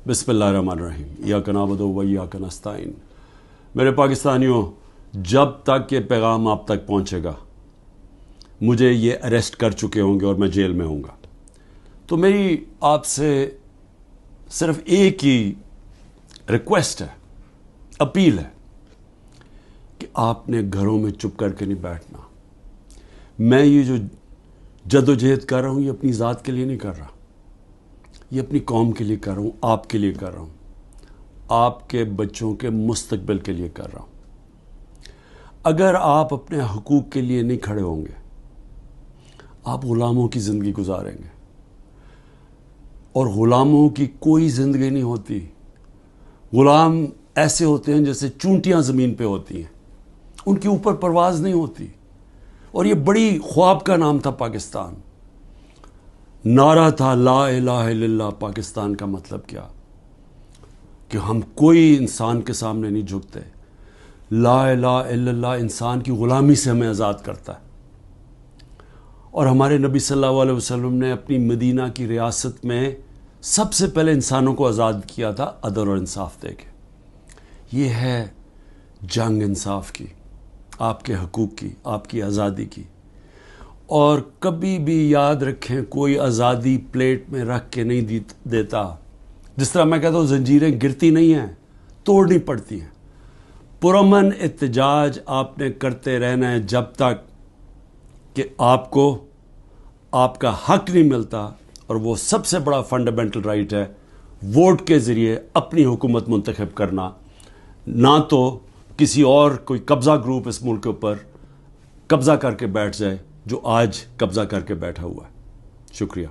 बिस्मिल्लाहिर्रहमानिर्रहीम इय्याका नअबुदु व इय्याका नस्तईन। मेरे पाकिस्तानियों, जब तक ये पैगाम आप तक पहुँचेगा, मुझे ये अरेस्ट कर चुके होंगे और मैं जेल में हूँगा, तो मेरी आपसे सिर्फ एक ही रिक्वेस्ट है, अपील है कि आपने घरों में चुप करके नहीं बैठना। मैं ये जो जदोजहद कर रहा हूँ, ये अपनी ज़ात के लिए नहीं कर रहा, ये अपनी कौम के लिए कर रहा हूँ, आपके लिए कर रहा हूँ, आपके बच्चों के मुस्तकबिल के लिए कर रहा हूँ। अगर आप अपने हुकूक के लिए नहीं खड़े होंगे, आप ग़ुलामों की ज़िंदगी गुजारेंगे, और ग़ुलामों की कोई ज़िंदगी नहीं होती। ग़ुलाम ऐसे होते हैं जैसे चूंटियाँ ज़मीन पे होती हैं, उनके ऊपर परवाज़ नहीं होती। और ये बड़ी ख्वाब का नाम था पाकिस्तान, नारा था ला इलाहा इल्लल्लाह। पाकिस्तान का मतलब क्या कि हम कोई इंसान के सामने नहीं झुकते। ला इलाहा इल्लल्लाह इंसान की ग़ुलामी से हमें आज़ाद करता है। और हमारे नबी सल्लल्लाहु अलैहि वसल्लम ने अपनी मदीना की रियासत में सबसे पहले इंसानों को आज़ाद किया था अदल और इंसाफ दे के। ये है जंग इंसाफ की, आपके हकूक़ की, आपकी आज़ादी की। और कभी भी याद रखें, कोई आज़ादी प्लेट में रख के नहीं देता। जिस तरह मैं कहता हूँ, जंजीरें गिरती नहीं हैं, तोड़नी पड़ती हैं। पुरअमन एहतजाज आपने करते रहना है जब तक कि आपको आपका हक नहीं मिलता। और वो सबसे बड़ा फंडामेंटल राइट है, वोट के ज़रिए अपनी हुकूमत मुंतखब करना, ना तो किसी और कोई कब्ज़ा ग्रुप इस मुल्क के ऊपर कब्ज़ा करके बैठ जाए जो आज कब्ज़ा करके बैठा हुआ है। शुक्रिया।